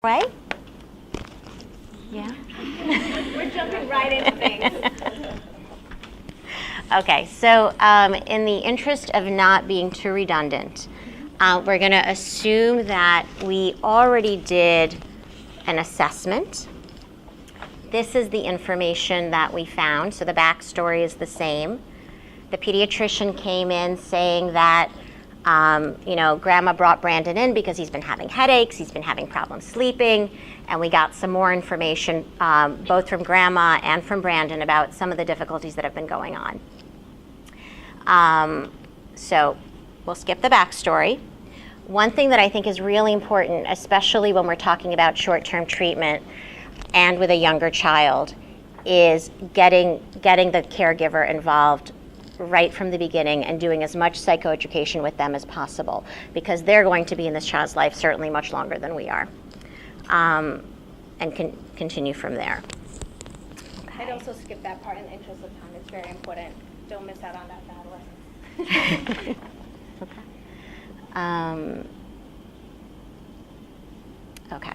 Right? Yeah. We're jumping right into things. Okay, so in the interest of not being too redundant, we're going to assume that we already did an assessment. This is the information that we found, so the backstory is the same. The pediatrician came in saying that Grandma brought Brandon in because he's been having headaches, he's been having problems sleeping, and we got some more information both from Grandma and from Brandon about some of the difficulties that have been going on. So we'll skip the backstory. One thing that I think is really important, especially when we're talking about short-term treatment and with a younger child, is getting the caregiver involved right from the beginning and doing as much psychoeducation with them as possible, because they're going to be in this child's life certainly much longer than we are, and can continue from there. Okay. I'd also skip that part in the interest of time. It's very important. Don't miss out on that bad lesson. Okay.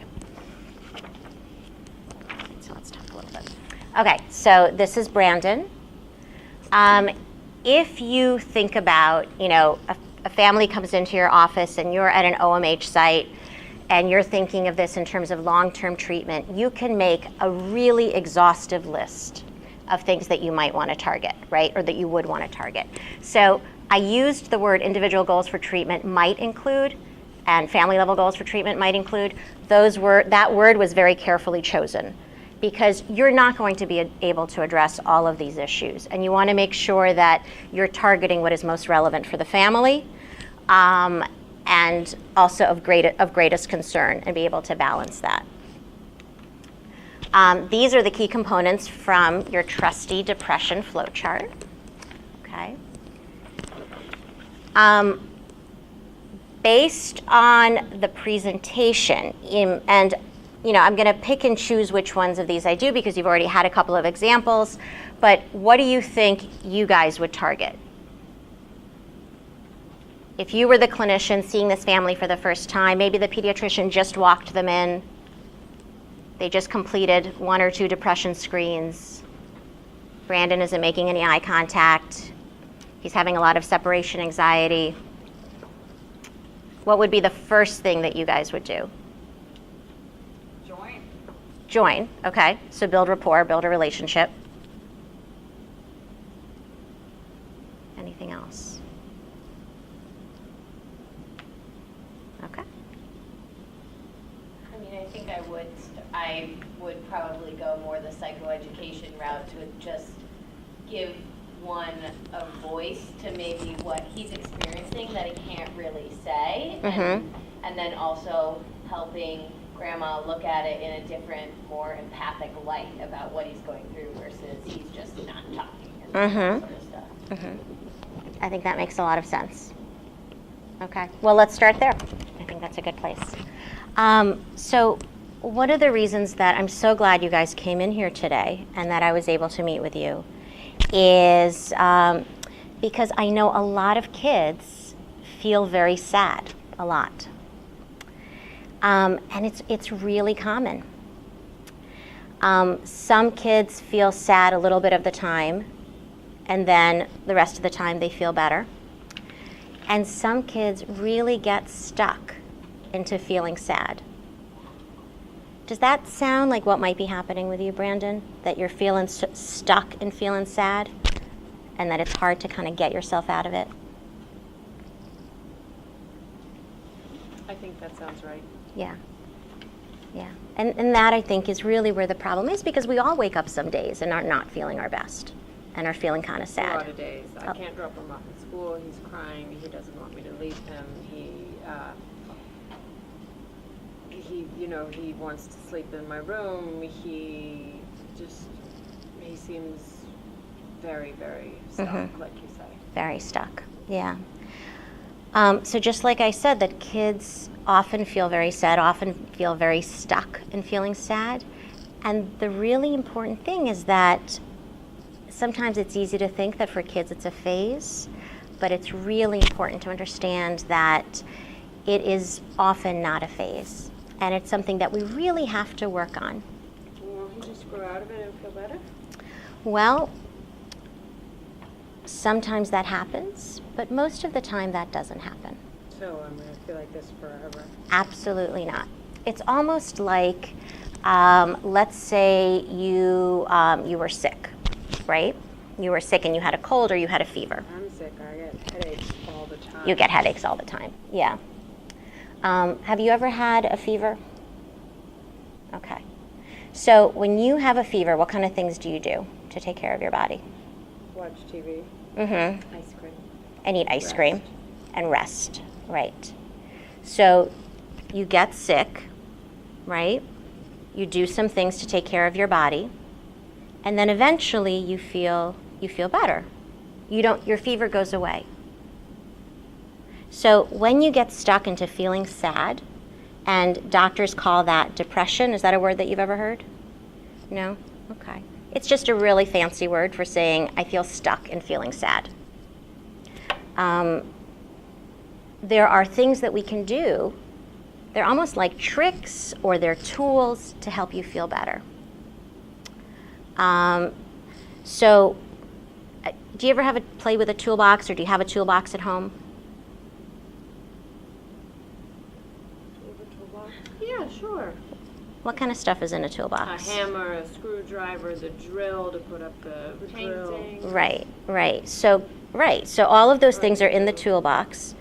So let's talk a little bit. Okay, so this is Brandon. If you think about, a family comes into your office and you're at an OMH site and you're thinking of this in terms of long-term treatment, you can make a really exhaustive list of things that you might want to target, right? Or that you would want to target. So I used the word individual goals for treatment might include, and family level goals for treatment might include. That word was very carefully chosen, because you're not going to be able to address all of these issues. And you want to make sure that you're targeting what is most relevant for the family, and also of greatest concern, and be able to balance that. These are the key components from your trusty depression flowchart. Okay. Based on the presentation, and I'm going to pick and choose which ones of these I do because you've already had a couple of examples, but what do you think you guys would target? If you were the clinician seeing this family for the first time, maybe the pediatrician just walked them in, they just completed 1 or 2 depression screens, Brandon isn't making any eye contact, he's having a lot of separation anxiety. What would be the first thing that you guys would do? Join, okay. So build rapport, build a relationship. Anything else? Okay. I think I would probably go more the psychoeducation route to just give one a voice to maybe what he's experiencing that he can't really say, and then also helping Grandma look at it in a different, more empathic light about what he's going through versus he's just not talking and that sort of stuff. I think that makes a lot of sense. Okay, well, let's start there. I think that's a good place. So one of the reasons that I'm so glad you guys came in here today and that I was able to meet with you is because I know a lot of kids feel very sad, a lot. And it's really common. Some kids feel sad a little bit of the time, and then the rest of the time they feel better. And some kids really get stuck into feeling sad. Does that sound like what might be happening with you, Brandon? That you're feeling stuck in feeling sad, and that it's hard to kind of get yourself out of it? I think that sounds right. Yeah. And that, I think, is really where the problem is, because we all wake up some days and are not feeling our best and are feeling kind of sad. A lot of days. I can't drop him off at school. He's crying. He doesn't want me to leave him. He wants to sleep in my room. He seems very, very stuck, like you say. Very stuck, yeah. So just like I said, that kids often feel very sad, often feel very stuck in feeling sad. And the really important thing is that sometimes it's easy to think that for kids it's a phase, but it's really important to understand that it is often not a phase. And it's something that we really have to work on. Won't he just grow out of it and feel better? Well, sometimes that happens, but most of the time that doesn't happen. So I'm gonna feel like this forever. Absolutely not. It's almost like, let's say you were sick, right? You were sick and you had a cold or you had a fever. I'm sick. I get headaches all the time. You get headaches all the time, yeah. Have you ever had a fever? Okay. So when you have a fever, what kind of things do you do to take care of your body? Watch TV. Mm-hmm. Ice cream. And eat ice Rest. cream and rest, right. So you get sick, right? You do some things to take care of your body, and then eventually you feel better. Your fever goes away. So when you get stuck into feeling sad, and doctors call that depression, is that a word that you've ever heard? No? Okay. It's just a really fancy word for saying I feel stuck in feeling sad. There are things that we can do. They're almost like tricks or they're tools to help you feel better. So do you ever play with a toolbox, or do you have a toolbox at home? Yeah, sure. What kind of stuff is in a A toolbox? hammer, a screwdriver, the drill to put up the painting. Right. So all of those things are in the toolbox,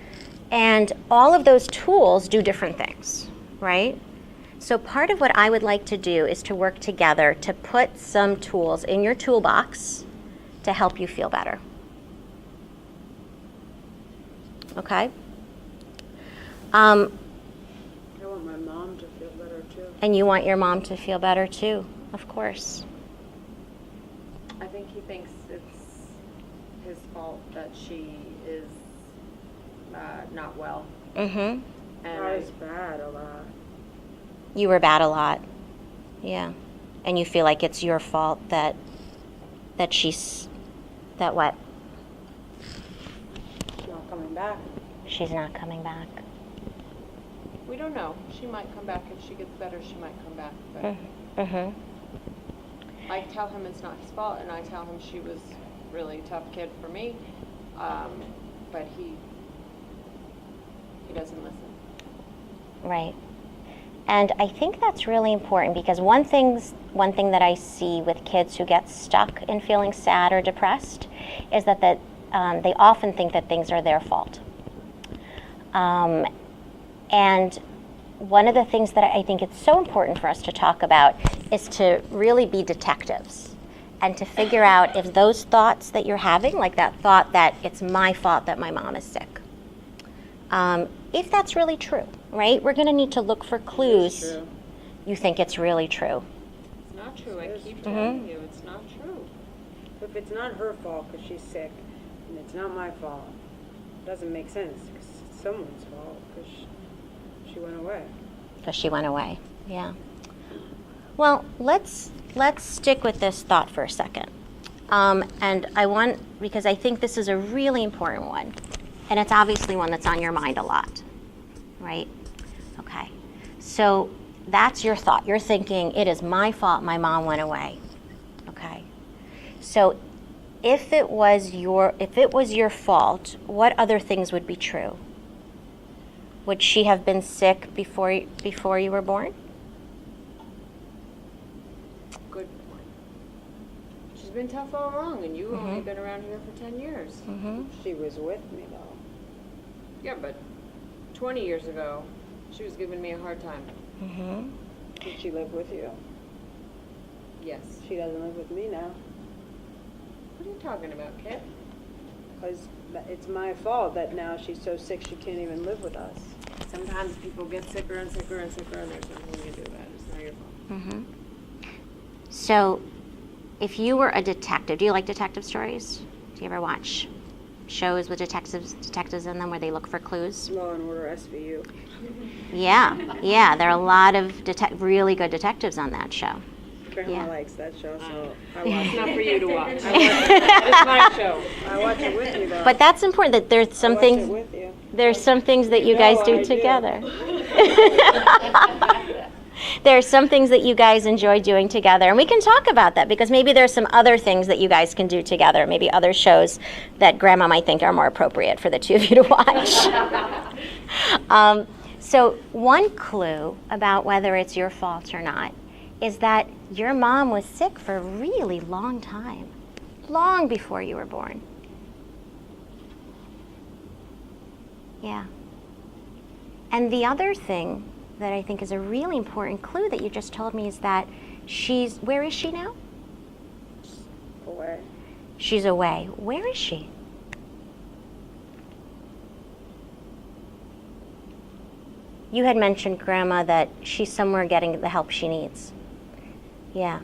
and all of those tools do different things, right? So part of what I would like to do is to work together to put some tools in your toolbox to help you feel better. Okay? I want my mom to feel better too. And you want your mom to feel better too, of course. I think he thinks it's his fault that she is not well. Mm-hmm. And I was bad a lot. You were bad a lot. Yeah. And you feel like it's your fault that what? She's not coming back. She's not coming back. We don't know. She might come back. If she gets better, she might come back. But Mm-hmm. I tell him it's not his fault, and I tell him she was really a tough kid for me. But he doesn't listen. Right. And I think that's really important, because one thing that I see with kids who get stuck in feeling sad or depressed is that they often think that things are their fault. And one of the things that I think it's so important for us to talk about is to really be detectives and to figure out if those thoughts that you're having, like that thought that it's my fault that my mom is sick, if that's really true, right? We're going to need to look for clues. True. You think it's really true. It's not true. I keep telling you, it's not true. If it's not her fault because she's sick, and it's not my fault, it doesn't make sense, because it's someone's fault because she went away. Because she went away, yeah. Well, let's stick with this thought for a second. And because I think this is a really important one, and it's obviously one that's on your mind a lot, right? Okay, so that's your thought. You're thinking, it is my fault my mom went away, okay? So if it was your fault, what other things would be true? Would she have been sick before you were born? Good point. She's been tough all along, and you've only been around here for 10 years. Mm-hmm. She was with me, though. Yeah, but 20 years ago, she was giving me a hard time. Mm-hmm. Did she live with you? Yes. She doesn't live with me now. What are you talking about, kid? Because it's my fault that now she's so sick she can't even live with us. Sometimes people get sicker and sicker and sicker, and there's nothing you can do about it. It's not your fault. Mm-hmm. So, if you were a detective, do you like detective stories? Do you ever watch shows with detectives in them where they look for clues? Law and Order SVU. Yeah. There are a lot of really good detectives on that show. Grandma Yeah. likes that show, so I It's watch not it. for you to watch. It's my show. I watch it with you, though. But that's important, that there's some I watch things. it with you. There's some things that you No, guys I do do. together. There are some things that you guys enjoy doing together, and we can talk about that because maybe there's some other things that you guys can do together, maybe other shows that Grandma might think are more appropriate for the two of you to watch. So one clue about whether it's your fault or not is that your mom was sick for a really long time, long before you were born. Yeah. And the other thing that I think is a really important clue that you just told me is that where is she now? Away. She's away. Where is she? You had mentioned, Grandma, that she's somewhere getting the help she needs. Yeah.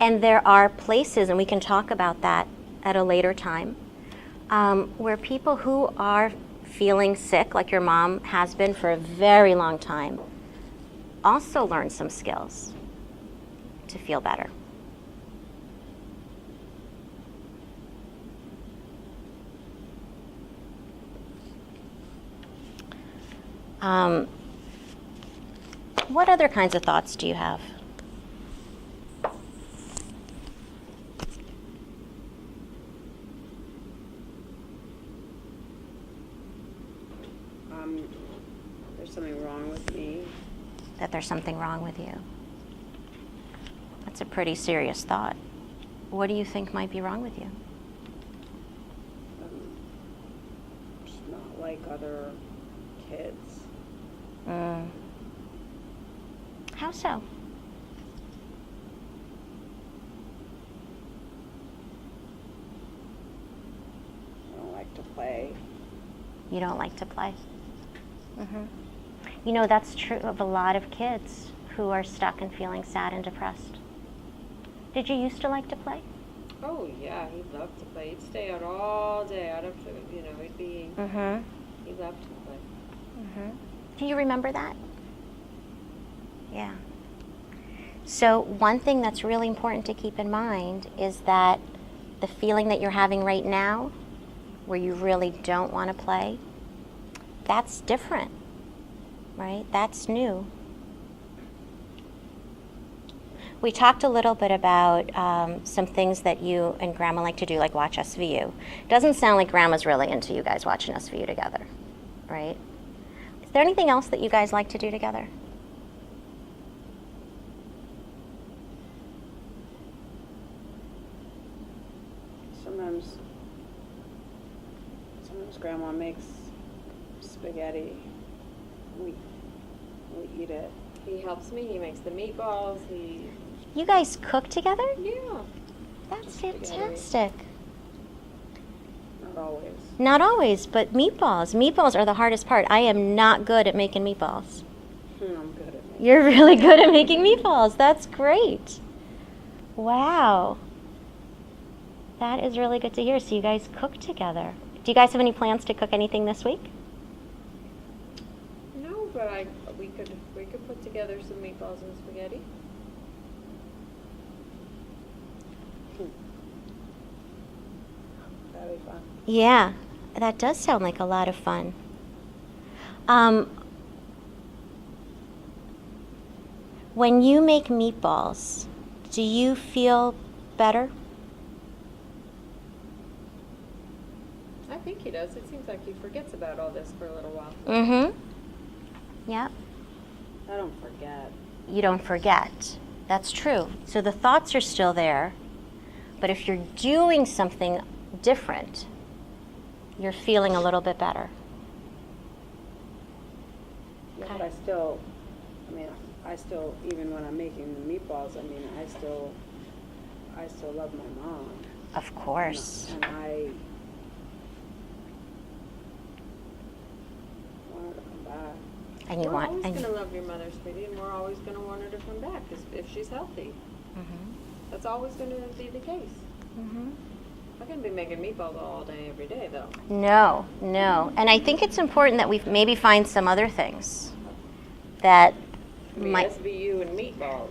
And there are places, and we can talk about that at a later time, where people who are feeling sick, like your mom has been for a very long time, also learn some skills to feel better. What other kinds of thoughts do you have? There's something wrong with me. That there's something wrong with you. That's a pretty serious thought. What do you think might be wrong with you? Just not like other kids. How so? I don't like to play. You don't like to play? Mm-hmm. You know, that's true of a lot of kids who are stuck and feeling sad and depressed. Did you used to like to play? Oh, yeah, he loved to play. He'd stay out all day. I'd have to, he'd be, Mm-hmm. he loved to play. Mm-hmm. Do you remember that? Yeah. So one thing that's really important to keep in mind is that the feeling that you're having right now, where you really don't want to play, that's different, right? That's new. We talked a little bit about some things that you and Grandma like to do, like watch SVU. Doesn't sound like Grandma's really into you guys watching SVU together, right? Is there anything else that you guys like to do together? Sometimes Grandma makes spaghetti. We eat it. He helps me. He makes the meatballs. You guys cook together? Yeah. That's Spaghetti. fantastic. Not always. Not always, but meatballs. Meatballs are the hardest part. I am not good at making meatballs. I'm good at making. You're really good at making meatballs. That's great. Wow. That is really good to hear. So you guys cook together. Do you guys have any plans to cook anything this week? No, but we could put together some meatballs and spaghetti. That'd be fun. Yeah, that does sound like a lot of fun. When you make meatballs, do you feel better? I think he does. It seems like he forgets about all this for a little while. Mm-hmm. Yep. I don't forget. You don't forget. That's true. So the thoughts are still there, but if you're doing something different, you're feeling a little bit better. Yeah, but I still, even when I'm making the meatballs, I still love my mom. Of course. And I want her to come back. And you We're want. always And going to love your mother, sweetie, and we're always going to want her to come back if she's healthy. Mhm. That's always going to be the case. Mhm. I can be making meatballs all day, every day, though. No. And I think it's important that we maybe find some other things that might. SVU and meatballs.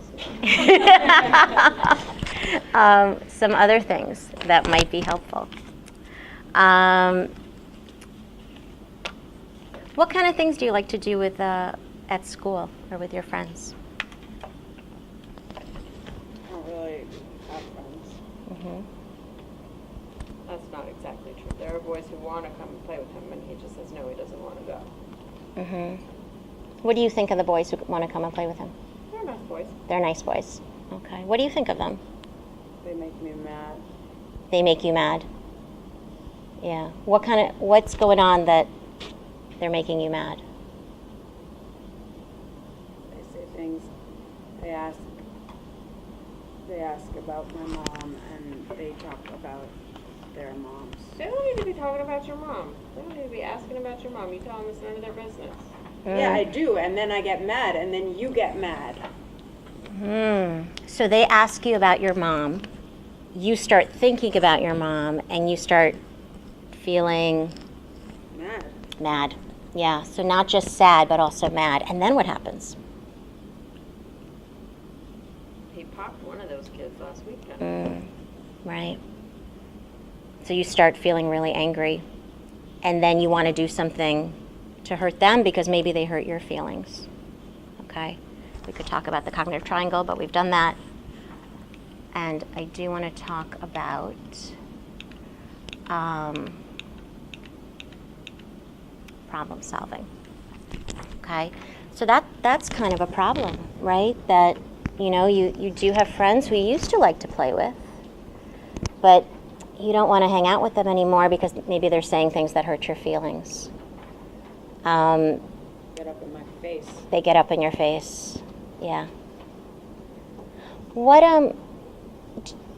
Some other things that might be helpful. What kind of things do you like to do with at school or with your friends? Mhm. That's not exactly true. There are boys who want to come and play with him, and he just says no, he doesn't want to go. Mhm. What do you think of the boys who want to come and play with him? They're nice boys. They're nice boys. Okay. What do you think of them? They make me mad. They make you mad. Yeah. What's going on that they're making you mad? They say things. They ask about my mom, and they talk about their moms. They don't need to be talking about your mom. They don't need to be asking about your mom. You tell them it's none of their business. Yeah, I do, and then I get mad, and then you get mad. So they ask you about your mom. You start thinking about your mom, and you start feeling Mad. mad. Yeah. So not just sad, but also mad. And then what happens? He popped one of those kids last weekend. Right. So you start feeling really angry, and then you want to do something to hurt them because maybe they hurt your feelings. Okay? We could talk about the cognitive triangle, but we've done that. And I do want to talk about problem solving. Okay? So that's kind of a problem, right? That, you do have friends who you used to like to play with, but you don't want to hang out with them anymore because maybe they're saying things that hurt your feelings. Get up in my face. They get up in your face. Yeah. What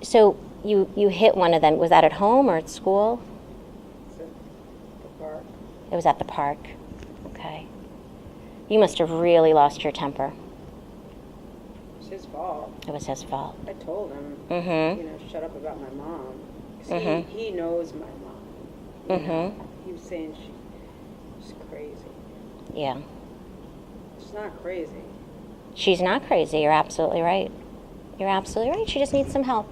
so you hit one of them. Was that at home or at school? It's at the park. It was at the park. Okay. You must have really lost your temper. It's his fault. It was his fault. I told him, Mm-hmm. shut up about my mom. 'Cause Mhm. he knows my mom. Mhm. He was saying she's crazy. Yeah. She's not crazy. She's not crazy. You're absolutely right. You're absolutely right. She just needs some help.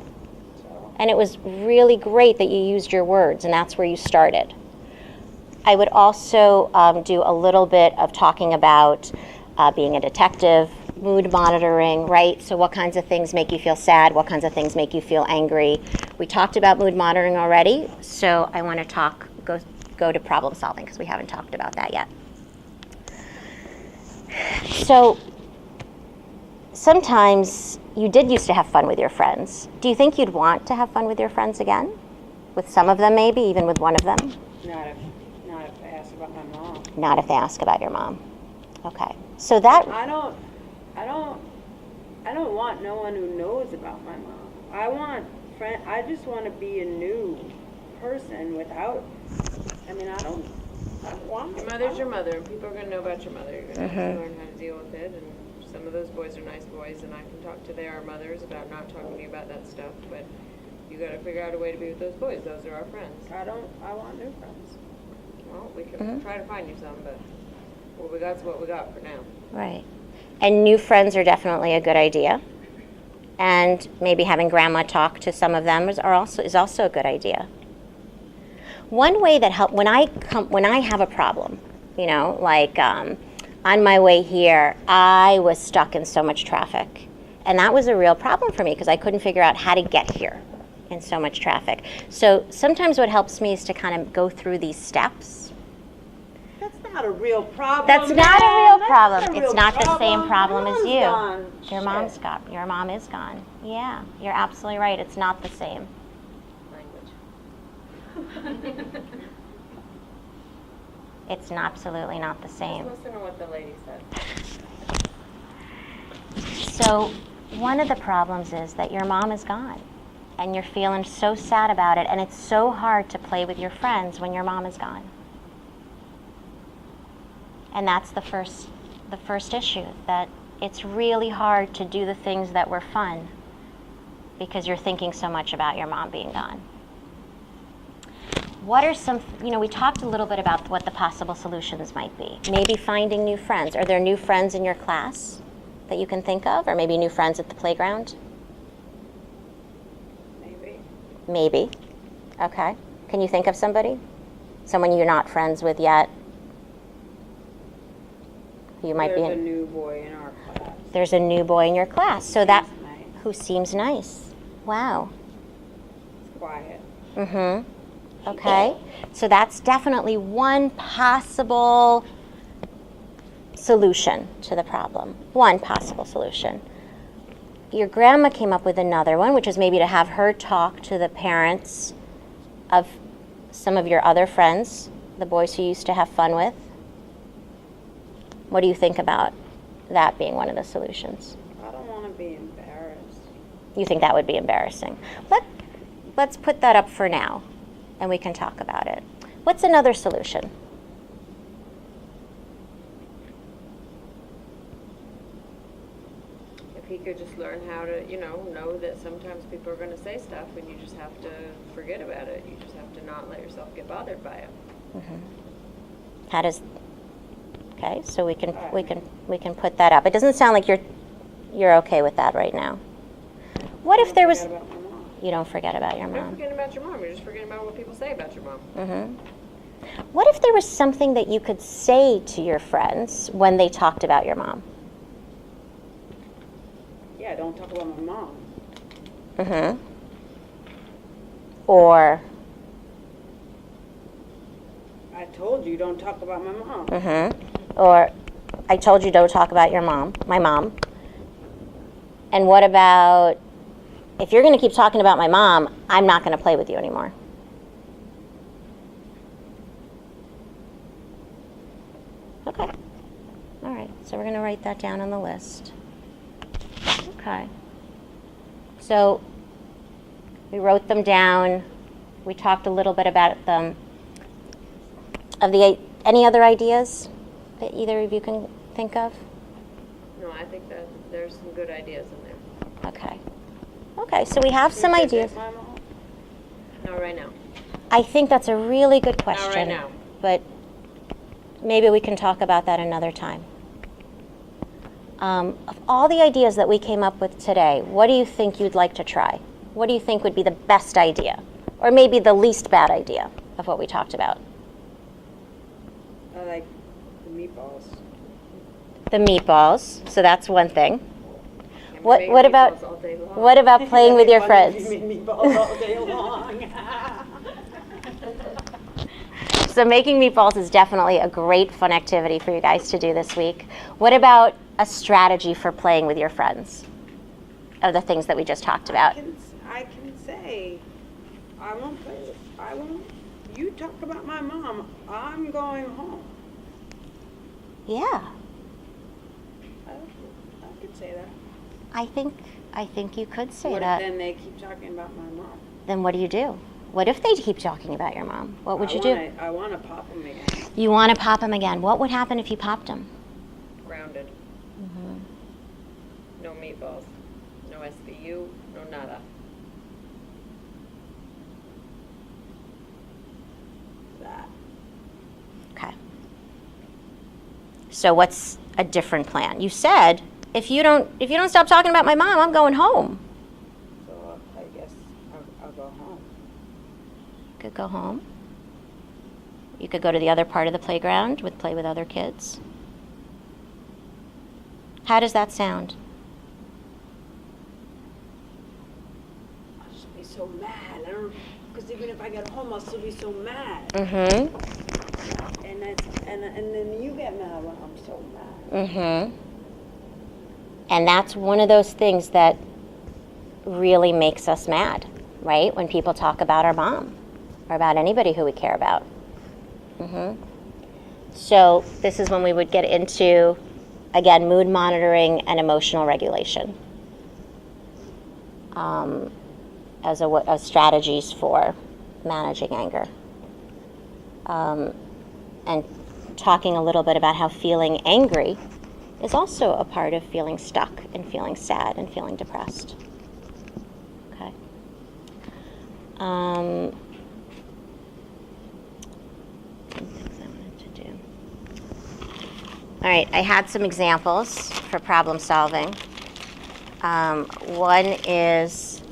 So And it was really great that you used your words, and that's where you started. I would also do a little bit of talking about being a detective, mood monitoring, right? So what kinds of things make you feel sad? What kinds of things make you feel angry? We talked about mood monitoring already, so I want to go to problem solving because we haven't talked about that yet. So sometimes you did used to have fun with your friends. Do you think you'd want to have fun with your friends again? With some of them maybe, even with one of them? not if they ask about my mom. Not if they ask about your mom. Okay. So that I don't want no one who knows about my mom. I just want to be a new person without. I don't want. Your mother's your mother, and people are going to know about your mother. You're going to have to learn how to deal with it. And some of those boys are nice boys, and I can talk to their mothers about not talking to you about that stuff. But you got to figure out a way to be with those boys. Those are our friends. I want new friends. Well, we can try to find you some, but what we got's what we got for now. right. And new friends are definitely a good idea. And maybe having grandma talk to some of them is also a good idea. One way that help when I have a problem, like on my way here, I was stuck in so much traffic, and that was a real problem for me because I couldn't figure out how to get here in so much traffic. So sometimes what helps me is to kind of go through these steps. That's not a real problem. That's not a man. real That's problem. not a It's real not the same problem My as mom's you. gone. Your Shit. Your mom is gone. Yeah, you're absolutely right. It's not the same. Language. It's absolutely not the same. Listen to what the lady said. So one of the problems is that your mom is gone and you're feeling so sad about it, and it's so hard to play with your friends when your mom is gone. And that's the first issue, that it's really hard to do the things that were fun because you're thinking so much about your mom being gone. What are some, we talked a little bit about what the possible solutions might be. Maybe finding new friends. Are there new friends in your class that you can think of? Or maybe new friends at the playground? Maybe. Okay. Can you think of somebody? Someone you're not friends with yet? You might There's be a new boy in our class. There's a new boy in your class. So that Nice. who seems nice. Wow. quiet. Mm-hmm. Okay. So that's definitely one possible solution to the problem. One possible solution. Your grandma came up with another one, which is maybe to have her talk to the parents of some of your other friends, the boys who you used to have fun with. What do you think about that being one of the solutions? I don't want to be embarrassed. You think that would be embarrassing? Let's put that up for now, and we can talk about it. What's another solution? If he could just learn how to, know that sometimes people are going to say stuff and you just have to forget about it. You just have to not let yourself get bothered by it. How does? Okay, so we can put that up. It doesn't sound like you're okay with that right now. What if there was? Forget about my mom. You don't forget about your You're not mom. forgetting about your mom. You're just forgetting about what people say about your mom. What if there was something that you could say to your friends when they talked about your mom? Yeah, don't talk about my mom. Or, I told you, don't talk about my mom. or, I told you don't talk about your mom, my mom. And what about, if you're going to keep talking about my mom, I'm not going to play with you anymore. Okay. All right, so we're going to write that down on the list. Okay. So we wrote them down. We talked a little bit about them. Any other ideas that either of you can think of? No, I think that there's some good ideas in there. Okay. Okay, so we have some You ideas. visit my mom? Not right now. I think that's a really good question. Not right now. But maybe we can talk about that another time. Of all the ideas that we came up with today, what do you think you'd like to try? What do you think would be the best idea? Or maybe the least bad idea of what we talked about? I like the meatballs. The meatballs, so that's one thing. And What- we make what about- meatballs all day long. What about playing with your Funny if friends? You make meatballs all day long. So making meatballs is definitely a great fun activity for you guys to do this week. What about a strategy for playing with your friends? Of the things that we just talked about. I can say, I won't play. I won't. You talk about my mom. I'm going home. Yeah, I could say that. I think you could say What that. if then they keep talking about my mom? Then what do you do? What if they keep talking about your mom? What would you do? I want to pop them again. You want to pop him again. What would happen if you popped him? Grounded. No meatballs. No SVU. No nada. That. Okay. So what's a different plan? You said if you don't stop talking about my mom, I'm going home. So I guess I'll go home. You could go home. You could go to the other part of the playground play with other kids. How does that sound? I'll just be so mad. Because even if I get home, I'll still be so mad. Mm-hmm. And then you get mad when I'm so mad. Mm-hmm. And that's one of those things that really makes us mad, right? When people talk about our mom or about anybody who we care about. Mm-hmm. So this is when we would get into, again, mood monitoring and emotional regulation as strategies for managing anger. And talking a little bit about how feeling angry is also a part of feeling stuck and feeling sad and feeling depressed. Okay. Some things I wanted to do. All right, I had some examples for problem solving. One is,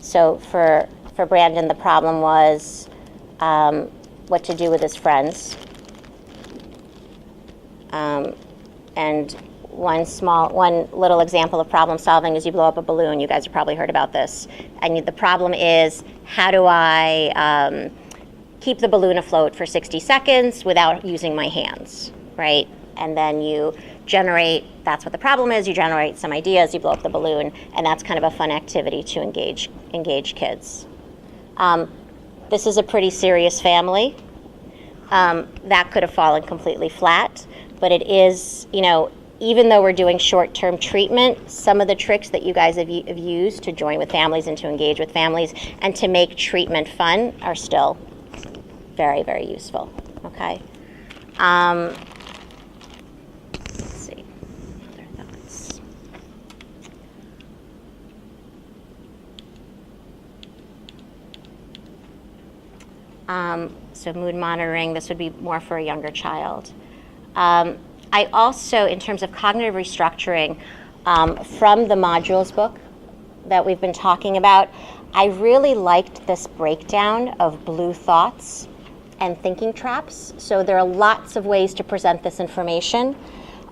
so for Brandon, the problem was what to do with his friends. And one little example of problem solving is you blow up a balloon. You guys have probably heard about this. And the problem is, how do I keep the balloon afloat for 60 seconds without using my hands, right? And then you generate, that's what the problem is, you generate some ideas, you blow up the balloon, and that's kind of a fun activity to engage kids. This is a pretty serious family. That could have fallen completely flat, but it is, even though we're doing short-term treatment, some of the tricks that you guys have used to join with families and to engage with families and to make treatment fun are still very, very useful, okay? Let's see, other thoughts. So mood monitoring, this would be more for a younger child. I also, in terms of cognitive restructuring, from the modules book that we've been talking about, I really liked this breakdown of blue thoughts and thinking traps. So there are lots of ways to present this information.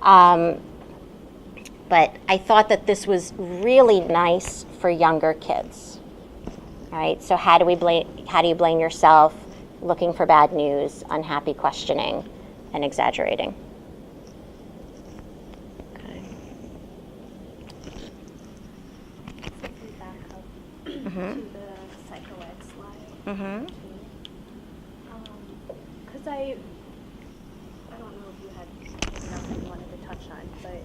But I thought that this was really nice for younger kids. All right, so how do you blame yourself? Looking for bad news, unhappy questioning, and exaggerating. Okay. So if we back up Mhm. to the psycho-ed slide. Mhm. Because I don't know if you had anything else that you wanted to touch on, but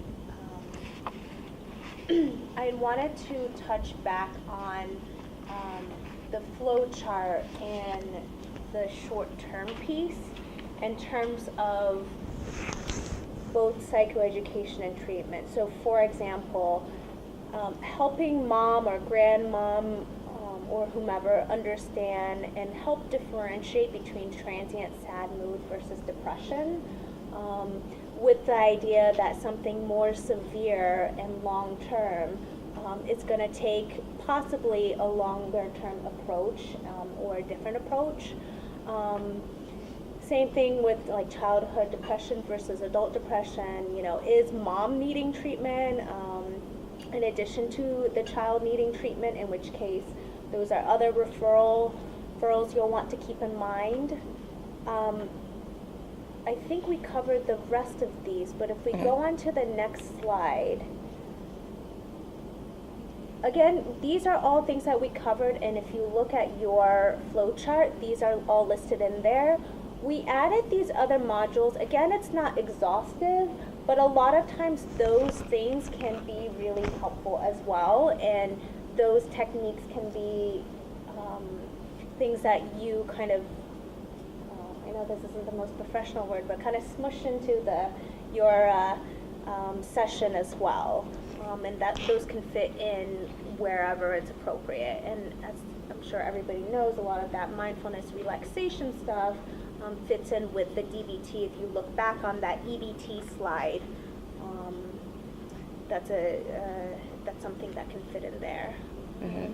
I wanted to touch back on the flow chart and the short-term piece in terms of both psychoeducation and treatment. So for example, helping mom or grandmom or whomever understand and help differentiate between transient sad mood versus depression, with the idea that something more severe and long-term it's going to take possibly a longer-term approach or a different approach. Same thing with like childhood depression versus adult depression. Is mom needing treatment in addition to the child needing treatment? In which case, those are other referrals you'll want to keep in mind. I think we covered the rest of these, but if we go on to the next slide. Again, these are all things that we covered, and if you look at your flow chart, these are all listed in there. We added these other modules. Again, it's not exhaustive, but a lot of times those things can be really helpful as well, and those techniques can be things that you kind of, I know this isn't the most professional word, but kind of smush into your session as well. And that those can fit in wherever it's appropriate. And as I'm sure everybody knows, a lot of that mindfulness relaxation stuff fits in with the DBT. If you look back on that EBT slide, that's something that can fit in there. Mm-hmm.